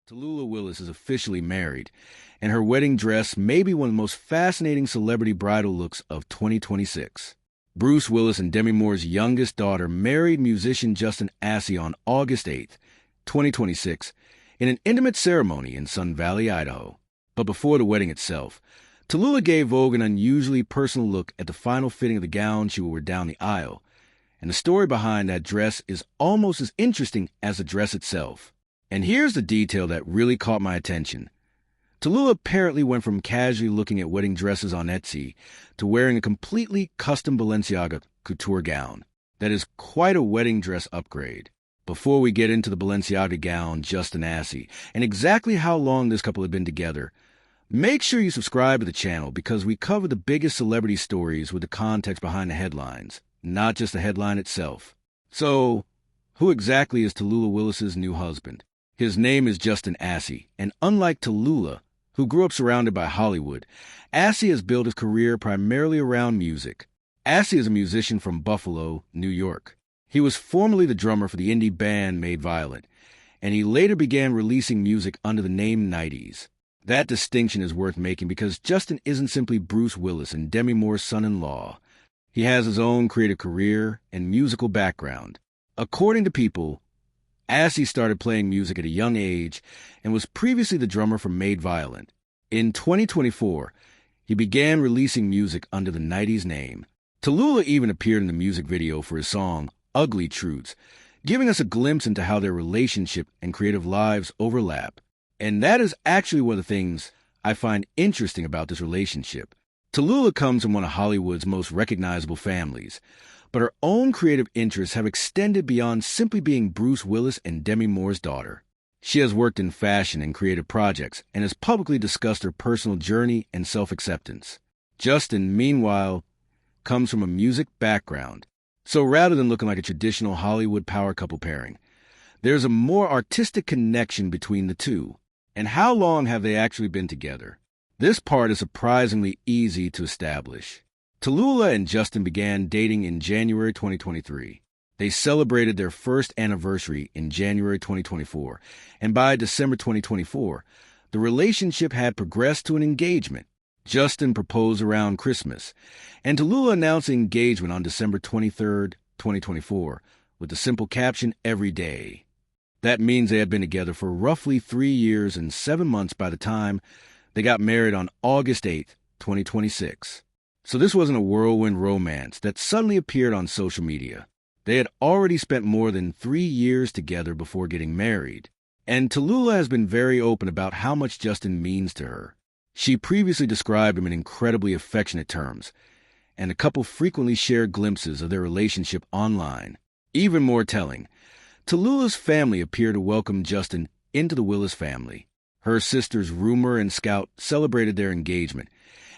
Tallulah Willis is officially married, and her wedding dress may be one of the most fascinating celebrity bridal looks of 2026. Bruce Willis and Demi Moore's youngest daughter married musician Justin Acee on August 8, 2026, in an intimate ceremony in Sun Valley, Idaho. But before the wedding itself, Tallulah gave Vogue an unusually personal look at the final fitting of the gown she will wear down the aisle, and the story behind that dress is almost as interesting as the dress itself. And here's the detail that really caught my attention. Tallulah apparently went from casually looking at wedding dresses on Etsy to wearing a completely custom Balenciaga couture gown. That is quite a wedding dress upgrade. Before we get into the Balenciaga gown, Justin Acee, and exactly how long this couple had been together, make sure you subscribe to the channel because we cover the biggest celebrity stories with the context behind the headlines, not just the headline itself. So, who exactly is Tallulah Willis's new husband? His name is Justin Acee, and unlike Tallulah, who grew up surrounded by Hollywood, Acee has built his career primarily around music. Acee is a musician from Buffalo, New York. He was formerly the drummer for the indie band Made Violent, and he later began releasing music under the name 90s. That distinction is worth making because Justin isn't simply Bruce Willis and Demi Moore's son-in-law. He has his own creative career and musical background. According to People, Acee started playing music at a young age and was previously the drummer for Made Violent. In 2024, he began releasing music under the 90s name. Tallulah even appeared in the music video for his song, Ugly Truths, giving us a glimpse into how their relationship and creative lives overlap. And that is actually one of the things I find interesting about this relationship. Tallulah comes from one of Hollywood's most recognizable families, but her own creative interests have extended beyond simply being Bruce Willis and Demi Moore's daughter. She has worked in fashion and creative projects and has publicly discussed her personal journey and self-acceptance. Justin, meanwhile, comes from a music background. So rather than looking like a traditional Hollywood power couple pairing, there's a more artistic connection between the two. And how long have they actually been together? This part is surprisingly easy to establish. Tallulah and Justin began dating in January 2023. They celebrated their first anniversary in January 2024, and by December 2024, the relationship had progressed to an engagement. Justin proposed around Christmas, and Tallulah announced the engagement on December 23, 2024, with the simple caption, "Every day." That means they had been together for roughly 3 years and 7 months by the time they got married on August 8, 2026. So this wasn't a whirlwind romance that suddenly appeared on social media. They had already spent more than 3 years together before getting married. And Tallulah has been very open about how much Justin means to her. She previously described him in incredibly affectionate terms, and the couple frequently shared glimpses of their relationship online. Even more telling, Tallulah's family appeared to welcome Justin into the Willis family. Her sisters Rumor and Scout celebrated their engagement,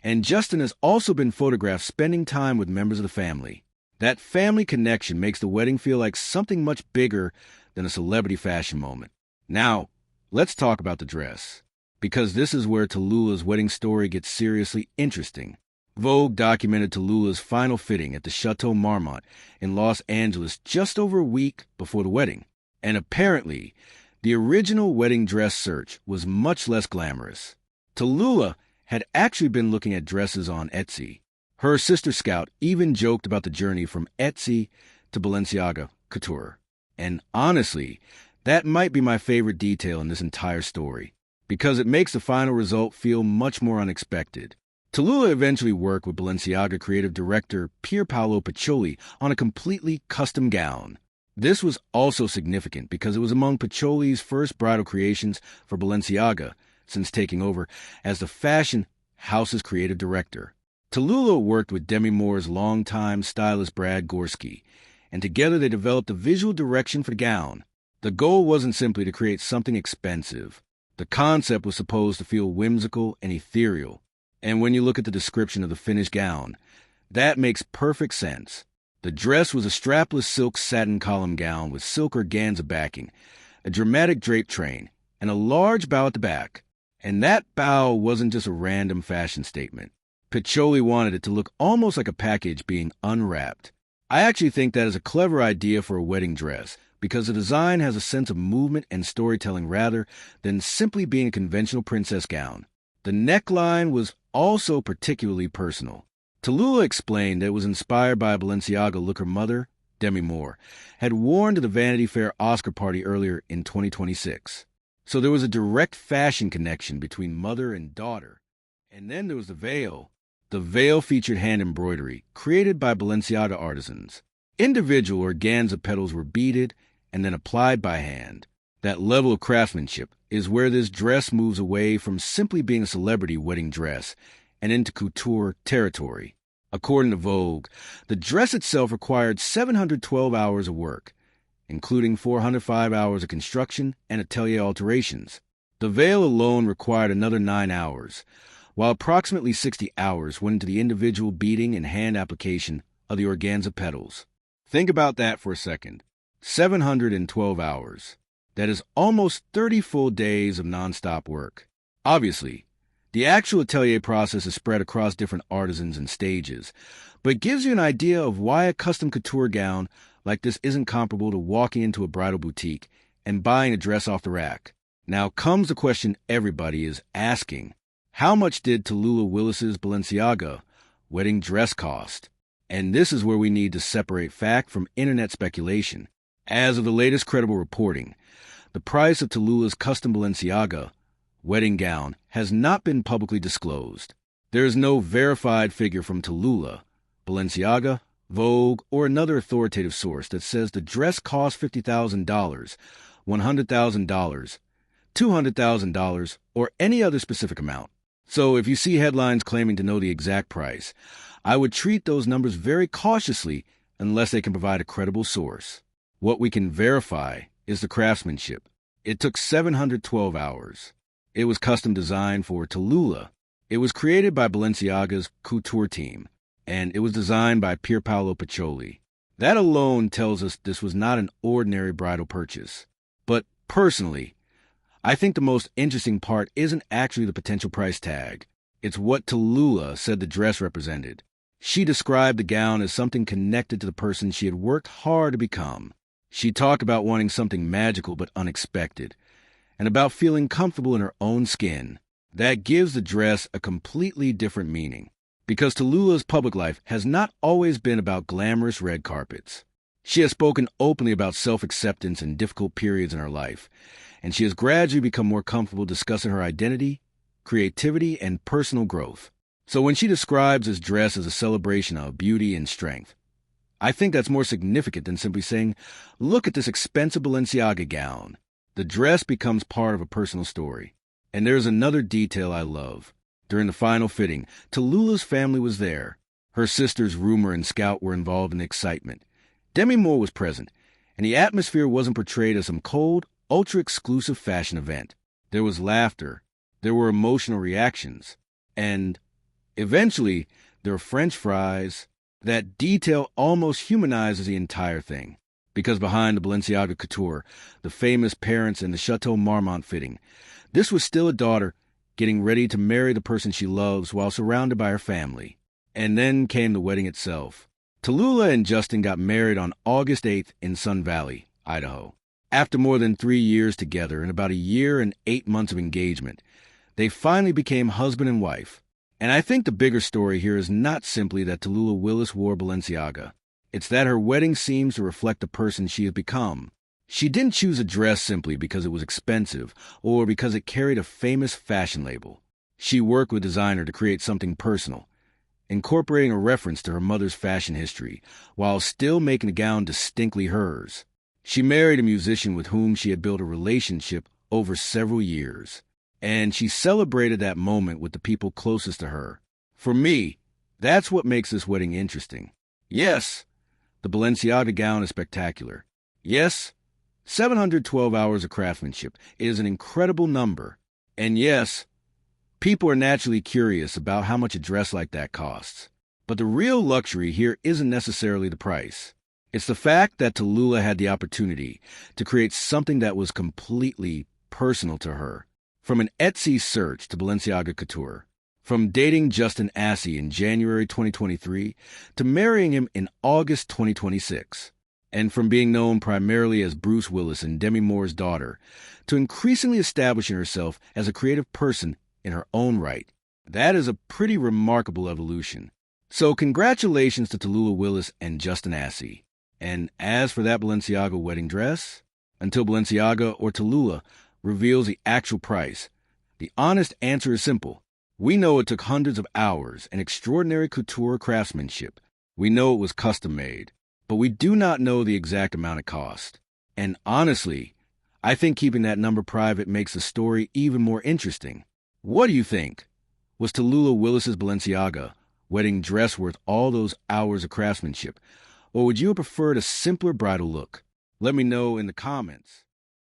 and Justin has also been photographed spending time with members of the family. That family connection makes the wedding feel like something much bigger than a celebrity fashion moment. Now, let's talk about the dress, because this is where Tallulah's wedding story gets seriously interesting. Vogue documented Tallulah's final fitting at the Chateau Marmont in Los Angeles just over a week before the wedding. And apparently, the original wedding dress search was much less glamorous. Tallulah had actually been looking at dresses on Etsy. Her sister Scout even joked about the journey from Etsy to Balenciaga couture. And honestly, that might be my favorite detail in this entire story, because it makes the final result feel much more unexpected. Tallulah eventually worked with Balenciaga creative director Pierpaolo Piccioli on a completely custom gown. This was also significant because it was among Piccioli's first bridal creations for Balenciaga since taking over as the fashion house's creative director. Tallulah worked with Demi Moore's longtime stylist Brad Gorski, and together they developed a visual direction for the gown. The goal wasn't simply to create something expensive. The concept was supposed to feel whimsical and ethereal. And when you look at the description of the finished gown, that makes perfect sense. The dress was a strapless silk satin column gown with silk organza backing, a dramatic drape train, and a large bow at the back. And that bow wasn't just a random fashion statement. Piccioli wanted it to look almost like a package being unwrapped. I actually think that is a clever idea for a wedding dress, because the design has a sense of movement and storytelling rather than simply being a conventional princess gown. The neckline was also particularly personal. Tallulah explained that it was inspired by a Balenciaga look her mother, Demi Moore, had worn to the Vanity Fair Oscar party earlier in 2026. So there was a direct fashion connection between mother and daughter. And then there was the veil. The veil featured hand embroidery, created by Balenciaga artisans. Individual organza petals were beaded and then applied by hand. That level of craftsmanship is where this dress moves away from simply being a celebrity wedding dress and into couture territory. According to Vogue, the dress itself required 712 hours of work, including 405 hours of construction and atelier alterations. The veil alone required another 9 hours, while approximately 60 hours went into the individual beading and hand application of the organza petals. Think about that for a second. 712 hours. That is almost 30 full days of nonstop work. Obviously, the actual atelier process is spread across different artisans and stages, but it gives you an idea of why a custom couture gown like this isn't comparable to walking into a bridal boutique and buying a dress off the rack. Now comes the question everybody is asking. How much did Tallulah Willis Balenciaga wedding dress cost? And this is where we need to separate fact from internet speculation. As of the latest credible reporting, the price of Tallulah's custom Balenciaga wedding gown has not been publicly disclosed. There is no verified figure from Tallulah, Balenciaga, Vogue, or another authoritative source that says the dress cost $50,000, $100,000, $200,000, or any other specific amount. So if you see headlines claiming to know the exact price, I would treat those numbers very cautiously unless they can provide a credible source. What we can verify is the craftsmanship. It took 712 hours. It was custom designed for Tallulah. It was created by Balenciaga's couture team, and it was designed by Pierpaolo Piccioli. That alone tells us this was not an ordinary bridal purchase. But personally, I think the most interesting part isn't actually the potential price tag. It's what Tallulah said the dress represented. She described the gown as something connected to the person she had worked hard to become. She talked about wanting something magical but unexpected, and about feeling comfortable in her own skin. That gives the dress a completely different meaning, because Tallulah's public life has not always been about glamorous red carpets. She has spoken openly about self-acceptance in difficult periods in her life, and she has gradually become more comfortable discussing her identity, creativity, and personal growth. So when she describes this dress as a celebration of beauty and strength, I think that's more significant than simply saying, look at this expensive Balenciaga gown. The dress becomes part of a personal story. And there's another detail I love. During the final fitting, Tallulah's family was there. Her sisters Rumor and Scout were involved in the excitement. Demi Moore was present, and the atmosphere wasn't portrayed as some cold, ultra-exclusive fashion event. There was laughter, there were emotional reactions, and eventually there were French fries. That detail almost humanizes the entire thing, because behind the Balenciaga couture, the famous parents and the Chateau Marmont fitting, this was still a daughter getting ready to marry the person she loves while surrounded by her family. And then came the wedding itself. Tallulah and Justin got married on August 8th in Sun Valley, Idaho. After more than 3 years together and about a year and 8 months of engagement, they finally became husband and wife. And I think the bigger story here is not simply that Tallulah Willis wore Balenciaga. It's that her wedding seems to reflect the person she has become. She didn't choose a dress simply because it was expensive or because it carried a famous fashion label. She worked with a designer to create something personal, incorporating a reference to her mother's fashion history while still making the gown distinctly hers. She married a musician with whom she had built a relationship over several years, and she celebrated that moment with the people closest to her. For me, that's what makes this wedding interesting. Yes, the Balenciaga gown is spectacular. Yes, 712 hours of craftsmanship is an incredible number. And yes, people are naturally curious about how much a dress like that costs. But the real luxury here isn't necessarily the price. It's the fact that Tallulah had the opportunity to create something that was completely personal to her. From an Etsy search to Balenciaga couture, from dating Justin Acee in January 2023 to marrying him in August 2026. And from being known primarily as Bruce Willis and Demi Moore's daughter, to increasingly establishing herself as a creative person in her own right. That is a pretty remarkable evolution. So congratulations to Tallulah Willis and Justin Acee. And as for that Balenciaga wedding dress, until Balenciaga or Tallulah reveals the actual price, the honest answer is simple. We know it took hundreds of hours and extraordinary couture craftsmanship. We know it was custom made, but we do not know the exact amount it cost. And honestly, I think keeping that number private makes the story even more interesting. What do you think? Was Tallulah Willis's Balenciaga wedding dress worth all those hours of craftsmanship? Or would you have preferred a simpler bridal look? Let me know in the comments.